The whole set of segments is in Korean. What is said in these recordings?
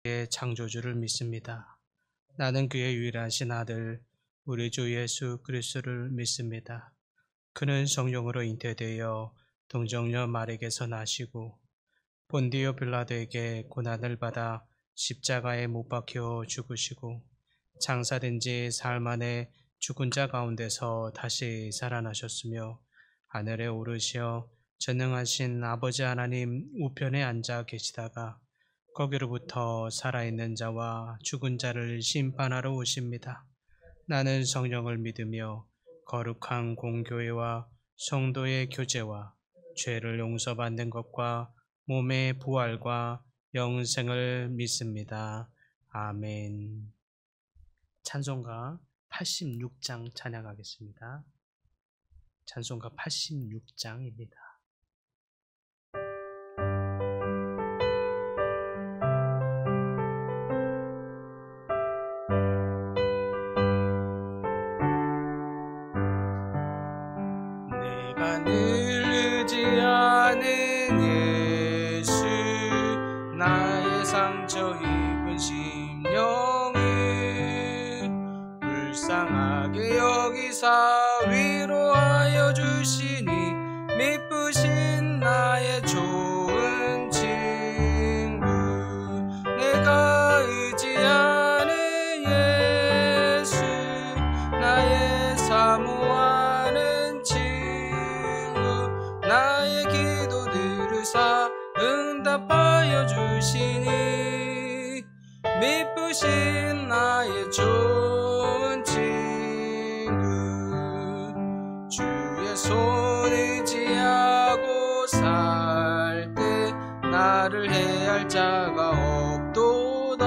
의 창조주를 믿습니다. 나는 그의 유일하신 아들 우리 주 예수 그리스도를 믿습니다. 그는 성령으로 잉태되어 동정녀 마리에게서 나시고 본디오 빌라도에게 고난을 받아 십자가에 못 박혀 죽으시고 장사된 지 사흘 만에 죽은 자 가운데서 다시 살아나셨으며 하늘에 오르시어 전능하신 아버지 하나님 우편에 앉아 계시다가 거기로부터 살아있는 자와 죽은 자를 심판하러 오십니다. 나는 성령을 믿으며 거룩한 공교회와 성도의 교제와 죄를 용서받는 것과 몸의 부활과 영생을 믿습니다. 아멘. 찬송가 86장 찬양하겠습니다. 찬송가 86장입니다. 내가 늘 의지하는 예수 나의 상처 입은 심령을 불쌍하게 여기사 위로하여 주시니 미쁘신 나의 좋은 친구 내가 의지하는 예수 나의 사모하는 친구 나의 기도 들으사 응답하여 주시니 미쁘신 나의 좋은 친구 주의 손 의지하고 살 때 나를 해할 자가 없도다.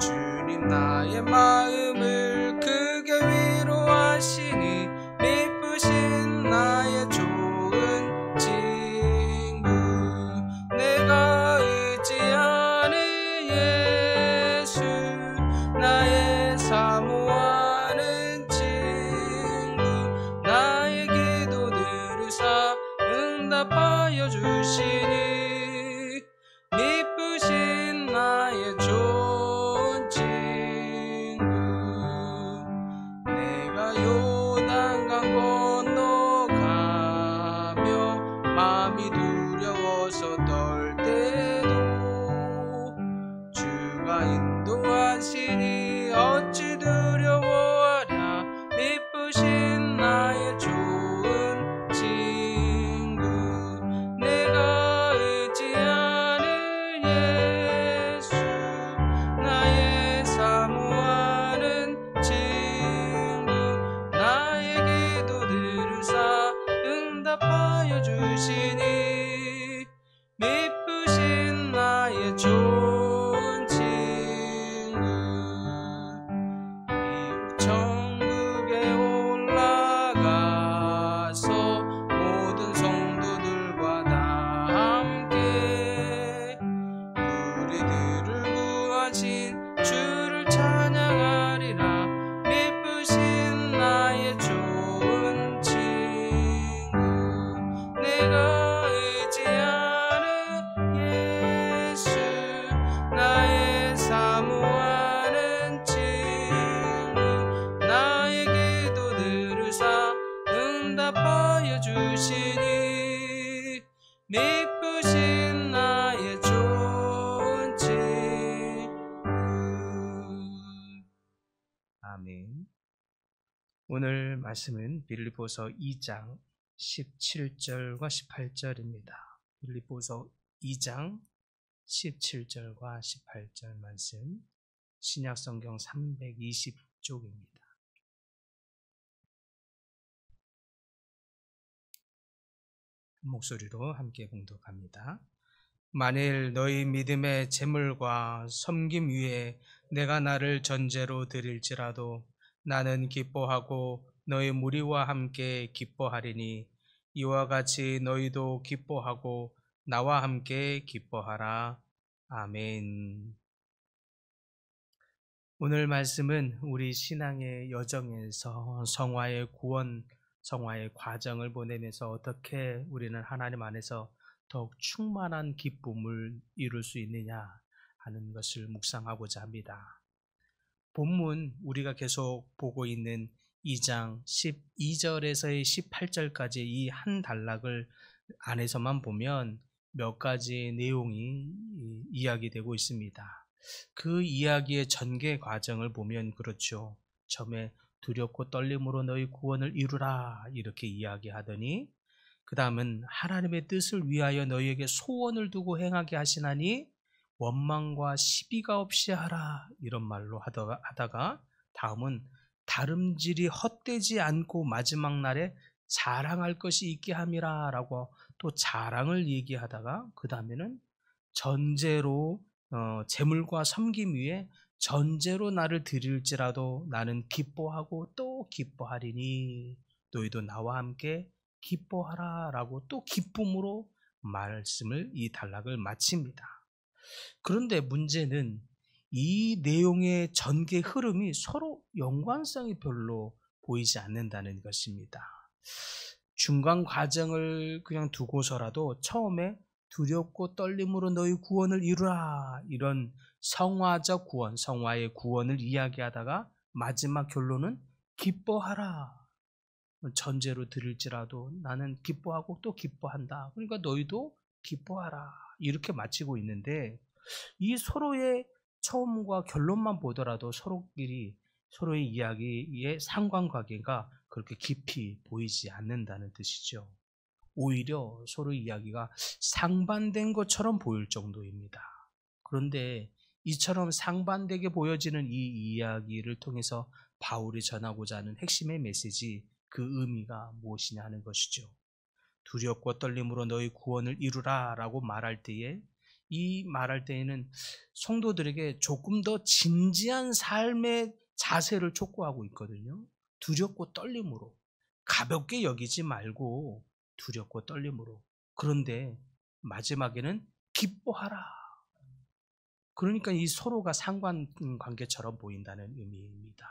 주님 나의 마음을 크게 위로하시니 미쁘신 나의 좋은 친구 내가 의지하는 예수 나의 사모하는 친구 나의 기도 들으사 응답하여 주시니 미쁘신 나의 좋은 친구 내가 요단강 건너가며 마음이 두려워서 떨 때도 주가 인도하시니 어찌 두려워하랴 미쁘신 나의 좋은 친구 내가 의지하는 예수 나의 사모하는 친구 나의 기도 들으사 응답하여 주시니 미쁘신 나의 좋은 친구 이후 천국에 올라가서 모든 성도들과 다 함께 우리들을 구하신 주를 찬양하리라 미쁘신 나의 좋은 친구 내가 의지하는 예수 나의 사모하는 친구 나의 기도 들으사 응답하여 주시니 미쁘신 나의 좋은 친구. 아멘. 오늘 말씀은 빌립보서 2장 17절과 18절입니다. 빌립보서 2장 17절과 18절 말씀 신약성경 320쪽입니다. 목소리로 함께 봉독합니다. 만일 너희 믿음의 재물과 섬김 위에 내가 나를 전제로 드릴지라도 나는 기뻐하고 너희 무리와 함께 기뻐하리니 이와 같이 너희도 기뻐하고 나와 함께 기뻐하라. 아멘. 오늘 말씀은 우리 신앙의 여정에서 성화의 구원, 성화의 과정을 보내면서 어떻게 우리는 하나님 안에서 더욱 충만한 기쁨을 이룰 수 있느냐 하는 것을 묵상하고자 합니다. 본문 우리가 계속 보고 있는 2장 12절에서의 18절까지 이 한 단락을 안에서만 보면 몇 가지 내용이 이야기되고 있습니다. 그 이야기의 전개 과정을 보면 그렇죠. 처음에 두렵고 떨림으로 너희 구원을 이루라 이렇게 이야기하더니 그 다음은 하나님의 뜻을 위하여 너희에게 소원을 두고 행하게 하시나니 원망과 시비가 없이 하라 이런 말로 하다가 다음은 다름질이 헛되지 않고 마지막 날에 자랑할 것이 있게 함이라 라고 또 자랑을 얘기하다가 그 다음에는 전제로 재물과 섬김 위에 전제로 나를 드릴지라도 나는 기뻐하고 또 기뻐하리니 너희도 나와 함께 기뻐하라 라고 또 기쁨으로 말씀을 이 단락을 마칩니다. 그런데 문제는 이 내용의 전개 흐름이 서로 연관성이 별로 보이지 않는다는 것입니다. 중간 과정을 그냥 두고서라도 처음에 두렵고 떨림으로 너희 구원을 이루라 이런 성화적 구원, 성화의 구원을 이야기하다가 마지막 결론은 기뻐하라. 전제로 드릴지라도 나는 기뻐하고 또 기뻐한다. 그러니까 너희도 기뻐하라. 이렇게 마치고 있는데 이 서로의 처음과 결론만 보더라도 서로끼리 서로의 이야기의 상관관계가 그렇게 깊이 보이지 않는다는 뜻이죠. 오히려 서로의 이야기가 상반된 것처럼 보일 정도입니다. 그런데 이처럼 상반되게 보여지는 이 이야기를 통해서 바울이 전하고자 하는 핵심의 메시지, 그 의미가 무엇이냐 하는 것이죠. 두렵고 떨림으로 너희 구원을 이루라 라고 말할 때에 이 말할 때에는 성도들에게 조금 더 진지한 삶의 자세를 촉구하고 있거든요. 두렵고 떨림으로 가볍게 여기지 말고 두렵고 떨림으로. 그런데 마지막에는 기뻐하라. 그러니까 이 서로가 상관관계처럼 보인다는 의미입니다.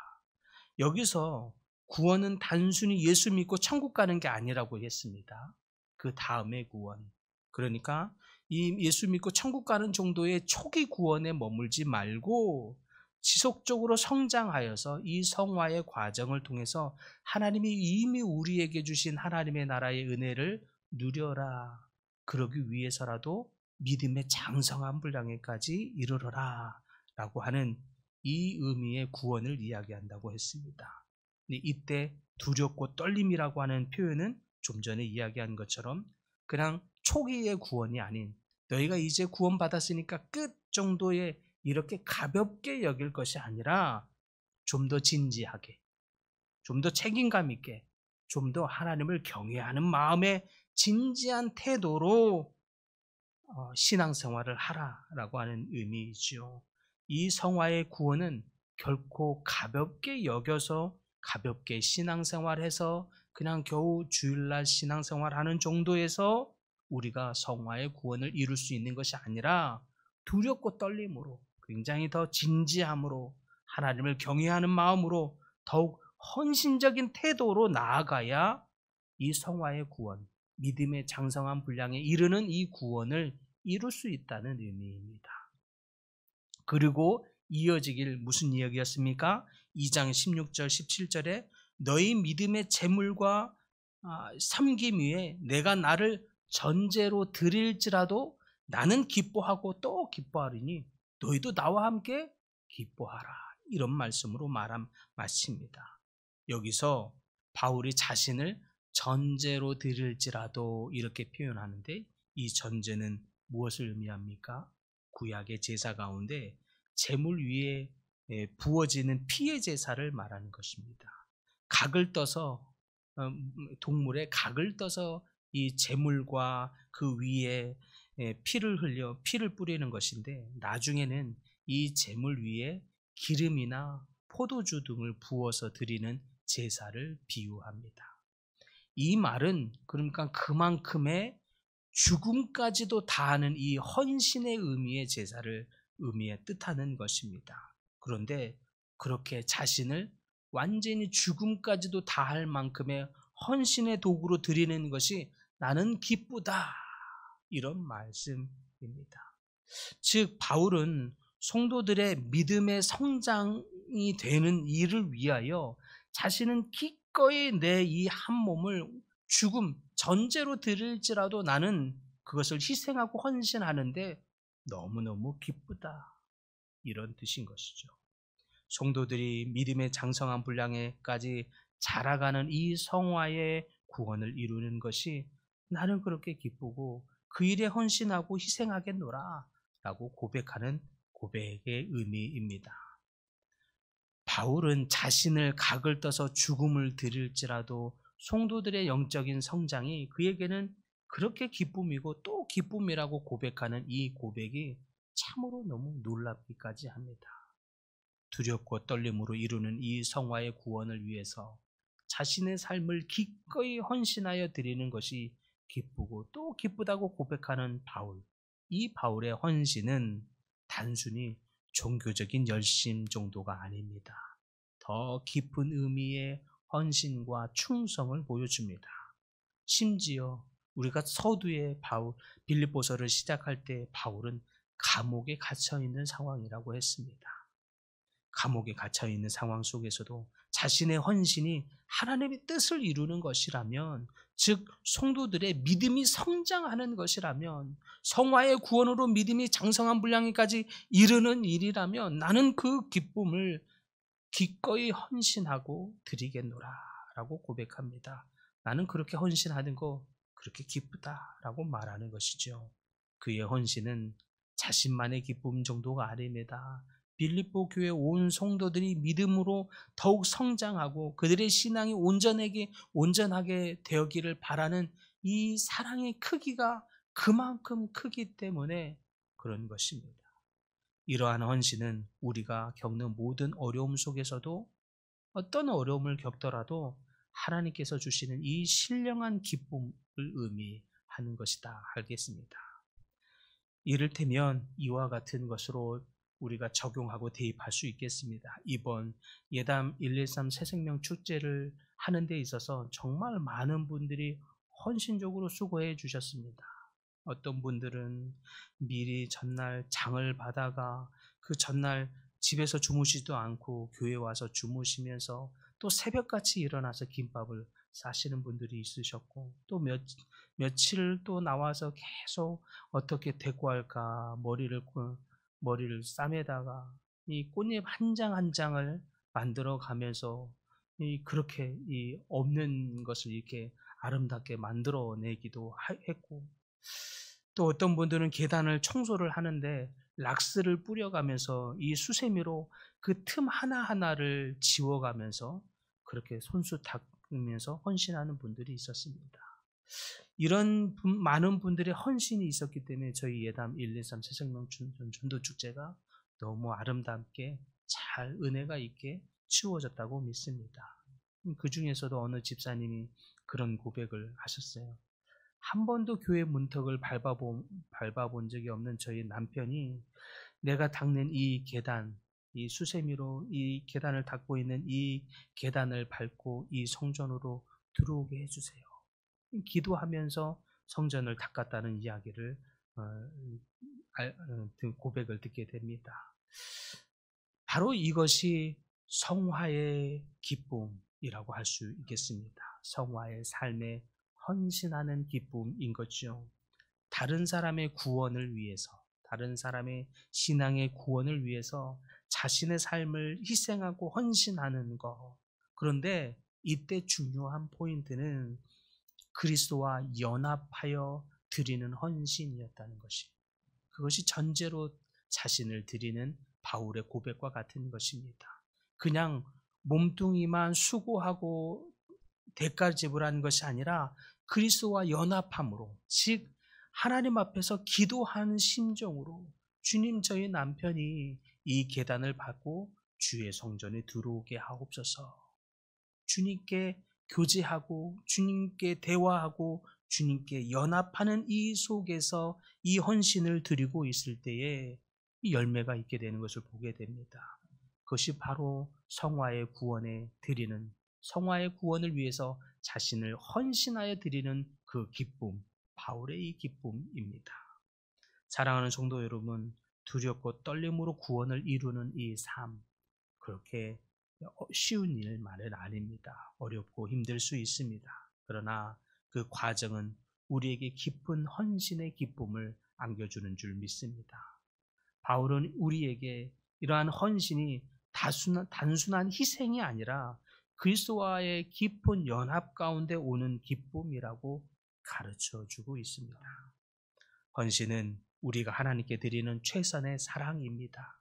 여기서 구원은 단순히 예수 믿고 천국 가는 게 아니라고 했습니다. 그 다음의 구원. 그러니까 이 예수 믿고 천국 가는 정도의 초기 구원에 머물지 말고 지속적으로 성장하여서 이 성화의 과정을 통해서 하나님이 이미 우리에게 주신 하나님의 나라의 은혜를 누려라. 그러기 위해서라도 믿음의 장성한 분량에까지 이르러라 라고 하는 이 의미의 구원을 이야기한다고 했습니다. 이때 두렵고 떨림이라고 하는 표현은 좀 전에 이야기한 것처럼 그냥 초기의 구원이 아닌 너희가 이제 구원받았으니까 끝 정도의 이렇게 가볍게 여길 것이 아니라 좀 더 진지하게, 좀 더 책임감 있게, 좀 더 하나님을 경외하는 마음의 진지한 태도로 신앙생활을 하라라고 하는 의미이죠. 이 성화의 구원은 결코 가볍게 여겨서 가볍게 신앙생활해서 그냥 겨우 주일날 신앙생활하는 정도에서 우리가 성화의 구원을 이룰 수 있는 것이 아니라 두렵고 떨림으로 굉장히 더 진지함으로 하나님을 경외하는 마음으로 더욱 헌신적인 태도로 나아가야 이 성화의 구원, 믿음의 장성한 분량에 이르는 이 구원을 이룰 수 있다는 의미입니다. 그리고 이어지길 무슨 이야기였습니까? 2장 16절 17절에 너희 믿음의 재물과 섬김 위에 내가 나를 전제로 드릴지라도 나는 기뻐하고 또 기뻐하리니 너희도 나와 함께 기뻐하라. 이런 말씀으로 마칩니다. 여기서 바울이 자신을 전제로 드릴지라도 이렇게 표현하는데 이 전제는 무엇을 의미합니까? 구약의 제사 가운데 제물 위에 부어지는 피의 제사를 말하는 것입니다. 각을 떠서 동물의 각을 떠서 이 제물과 그 위에 피를 흘려 피를 뿌리는 것인데 나중에는 이 제물 위에 기름이나 포도주 등을 부어서 드리는 제사를 비유합니다. 이 말은 그러니까 그만큼의 죽음까지도 다하는 이 헌신의 의미의 제사를 뜻하는 것입니다. 그런데 그렇게 자신을 완전히 죽음까지도 다할 만큼의 헌신의 도구로 드리는 것이 나는 기쁘다. 이런 말씀입니다. 즉 바울은 성도들의 믿음의 성장이 되는 일을 위하여 자신은 기꺼이 내 이 한 몸을 죽음, 전제로 드릴지라도 나는 그것을 희생하고 헌신하는데 너무너무 기쁘다. 이런 뜻인 것이죠. 성도들이 믿음의 장성한 분량에까지 자라가는 이 성화의 구원을 이루는 것이 나는 그렇게 기쁘고 그 일에 헌신하고 희생하겠노라 라고 고백하는 고백의 의미입니다. 바울은 자신을 각을 떠서 죽음을 드릴지라도 성도들의 영적인 성장이 그에게는 그렇게 기쁨이고 또 기쁨이라고 고백하는 이 고백이 참으로 너무 놀랍기까지 합니다. 두렵고 떨림으로 이루는 이 성화의 구원을 위해서 자신의 삶을 기꺼이 헌신하여 드리는 것이 기쁘고 또 기쁘다고 고백하는 바울. 이 바울의 헌신은 단순히 종교적인 열심 정도가 아닙니다. 더 깊은 의미의 헌신과 충성을 보여줍니다. 심지어 우리가 서두에 빌립보서를 시작할 때 바울은 감옥에 갇혀 있는 상황이라고 했습니다. 감옥에 갇혀 있는 상황 속에서도 자신의 헌신이 하나님의 뜻을 이루는 것이라면, 즉 성도들의 믿음이 성장하는 것이라면, 성화의 구원으로 믿음이 장성한 분량까지 이르는 일이라면 나는 그 기쁨을 기꺼이 헌신하고 드리겠노라 라고 고백합니다. 나는 그렇게 헌신하는 거 그렇게 기쁘다라고 말하는 것이죠. 그의 헌신은 자신만의 기쁨 정도가 아닙니다. 빌립보 교회 온 성도들이 믿음으로 더욱 성장하고 그들의 신앙이 온전하게 되었기를 바라는 이 사랑의 크기가 그만큼 크기 때문에 그런 것입니다. 이러한 헌신은 우리가 겪는 모든 어려움 속에서도 어떤 어려움을 겪더라도 하나님께서 주시는 이 신령한 기쁨을 의미하는 것이다 하겠습니다. 이를테면 이와 같은 것으로 우리가 적용하고 대입할 수 있겠습니다. 이번 예담 113 새생명 축제를 하는 데 있어서 정말 많은 분들이 헌신적으로 수고해 주셨습니다. 어떤 분들은 미리 전날 장을 받아가 그 전날 집에서 주무시지도 않고 교회 와서 주무시면서 또 새벽같이 일어나서 김밥을 싸시는 분들이 있으셨고, 또 며칠 또 나와서 계속 어떻게 대구할까 머리를 싸매다가 이 꽃잎 한 장 한 장을 만들어 가면서 그렇게 이 없는 것을 이렇게 아름답게 만들어내기도 했고, 또 어떤 분들은 계단을 청소를 하는데 락스를 뿌려가면서 이 수세미로 그 틈 하나하나를 지워가면서 그렇게 손수 닦으면서 헌신하는 분들이 있었습니다. 이런 많은 분들의 헌신이 있었기 때문에 저희 예담 123 새생명 전도축제가 너무 아름답게 잘 은혜가 있게 치워졌다고 믿습니다. 그 중에서도 어느 집사님이 그런 고백을 하셨어요. 한 번도 교회 문턱을 밟아본 적이 없는 저희 남편이 내가 닦는 이 계단, 이 수세미로 이 계단을 닦고 있는 이 계단을 밟고 이 성전으로 들어오게 해주세요. 기도하면서 성전을 닦았다는 이야기를 고백을 듣게 됩니다. 바로 이것이 성화의 기쁨이라고 할 수 있겠습니다. 성화의 삶에 헌신하는 기쁨인 거죠. 다른 사람의 구원을 위해서, 다른 사람의 신앙의 구원을 위해서 자신의 삶을 희생하고 헌신하는 것. 그런데 이때 중요한 포인트는 그리스도와 연합하여 드리는 헌신이었다는 것이, 그것이 전제로 자신을 드리는 바울의 고백과 같은 것입니다. 그냥 몸뚱이만 수고하고 대가를 지불하는 것이 아니라 그리스도와 연합함으로, 즉 하나님 앞에서 기도하는 심정으로 주님, 저희 남편이 이 계단을 밟고 주의 성전에 들어오게 하옵소서. 주님께 교제하고 주님께 대화하고 주님께 연합하는 이 속에서 이 헌신을 드리고 있을 때에 이 열매가 있게 되는 것을 보게 됩니다. 그것이 바로 성화의 구원에 드리는, 성화의 구원을 위해서 자신을 헌신하여 드리는 그 기쁨, 바울의 이 기쁨입니다. 사랑하는 성도 여러분, 두렵고 떨림으로 구원을 이루는 이 삶, 그렇게 쉬운 일만은 아닙니다. 어렵고 힘들 수 있습니다. 그러나 그 과정은 우리에게 깊은 헌신의 기쁨을 안겨주는 줄 믿습니다. 바울은 우리에게 이러한 헌신이 단순한 희생이 아니라 그리스도와의 깊은 연합 가운데 오는 기쁨이라고 가르쳐 주고 있습니다. 헌신은 우리가 하나님께 드리는 최선의 사랑입니다.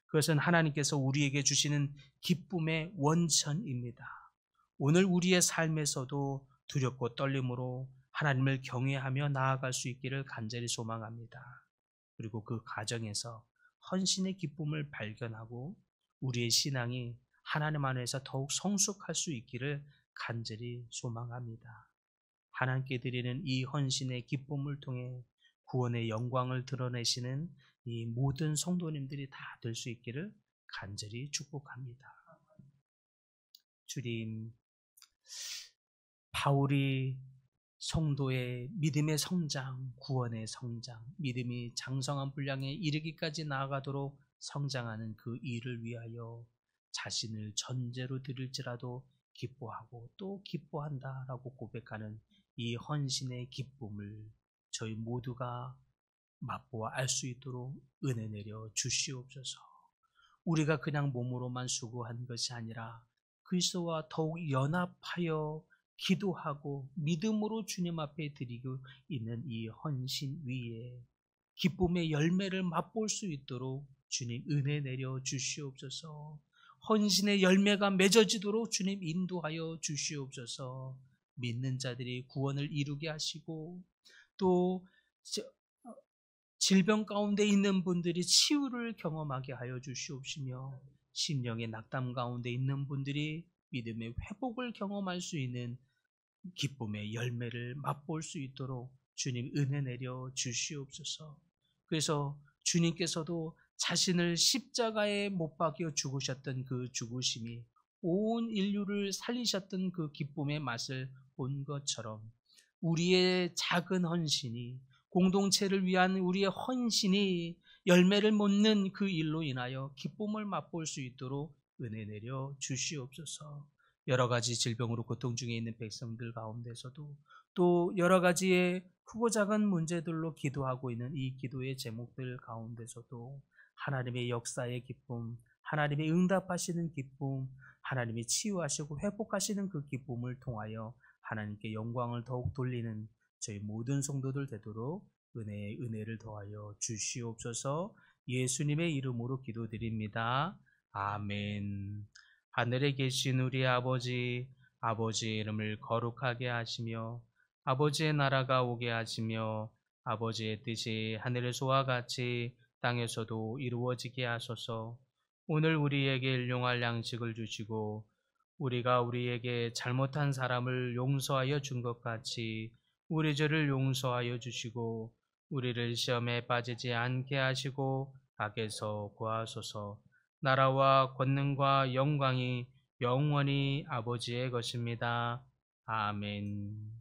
그것은 하나님께서 우리에게 주시는 기쁨의 원천입니다. 오늘 우리의 삶에서도 두렵고 떨림으로 하나님을 경외하며 나아갈 수 있기를 간절히 소망합니다. 그리고 그 과정에서 헌신의 기쁨을 발견하고 우리의 신앙이 하나님 안에서 더욱 성숙할 수 있기를 간절히 소망합니다. 하나님께 드리는 이 헌신의 기쁨을 통해 구원의 영광을 드러내시는 이 모든 성도님들이 다 될 수 있기를 간절히 축복합니다. 주님, 바울이 성도의 믿음의 성장, 구원의 성장, 믿음이 장성한 분량에 이르기까지 나아가도록 성장하는 그 일을 위하여 자신을 전제로 드릴지라도 기뻐하고 또 기뻐한다라고 고백하는 이 헌신의 기쁨을 저희 모두가 맛보아 알 수 있도록 은혜 내려 주시옵소서. 우리가 그냥 몸으로만 수고한 것이 아니라 그리스도와 더욱 연합하여 기도하고 믿음으로 주님 앞에 드리고 있는 이 헌신 위에 기쁨의 열매를 맛볼 수 있도록 주님 은혜 내려 주시옵소서. 헌신의 열매가 맺어지도록 주님 인도하여 주시옵소서. 믿는 자들이 구원을 이루게 하시고 또 질병 가운데 있는 분들이 치유를 경험하게 하여 주시옵시며 심령의 낙담 가운데 있는 분들이 믿음의 회복을 경험할 수 있는 기쁨의 열매를 맛볼 수 있도록 주님 은혜 내려 주시옵소서. 그래서 주님께서도 자신을 십자가에 못 박여 죽으셨던 그 죽으심이 온 인류를 살리셨던 그 기쁨의 맛을 본 것처럼 우리의 작은 헌신이 공동체를 위한 우리의 헌신이 열매를 맺는 그 일로 인하여 기쁨을 맛볼 수 있도록 은혜 내려 주시옵소서. 여러 가지 질병으로 고통 중에 있는 백성들 가운데서도 또 여러 가지의 크고 작은 문제들로 기도하고 있는 이 기도의 제목들 가운데서도 하나님의 역사의 기쁨, 하나님의 응답하시는 기쁨, 하나님이 치유하시고 회복하시는 그 기쁨을 통하여 하나님께 영광을 더욱 돌리는 저희 모든 성도들 되도록 은혜를 더하여 주시옵소서. 예수님의 이름으로 기도드립니다. 아멘. 하늘에 계신 우리 아버지, 아버지의 이름을 거룩하게 하시며 아버지의 나라가 오게 하시며 아버지의 뜻이 하늘에서와 같이 땅에서도 이루어지게 하소서. 오늘 우리에게 일용할 양식을 주시고 우리가 우리에게 잘못한 사람을 용서하여 준 것 같이 우리 죄를 용서하여 주시고 우리를 시험에 빠지지 않게 하시고 악에서 구하소서. 나라와 권능과 영광이 영원히 아버지의 것입니다. 아멘.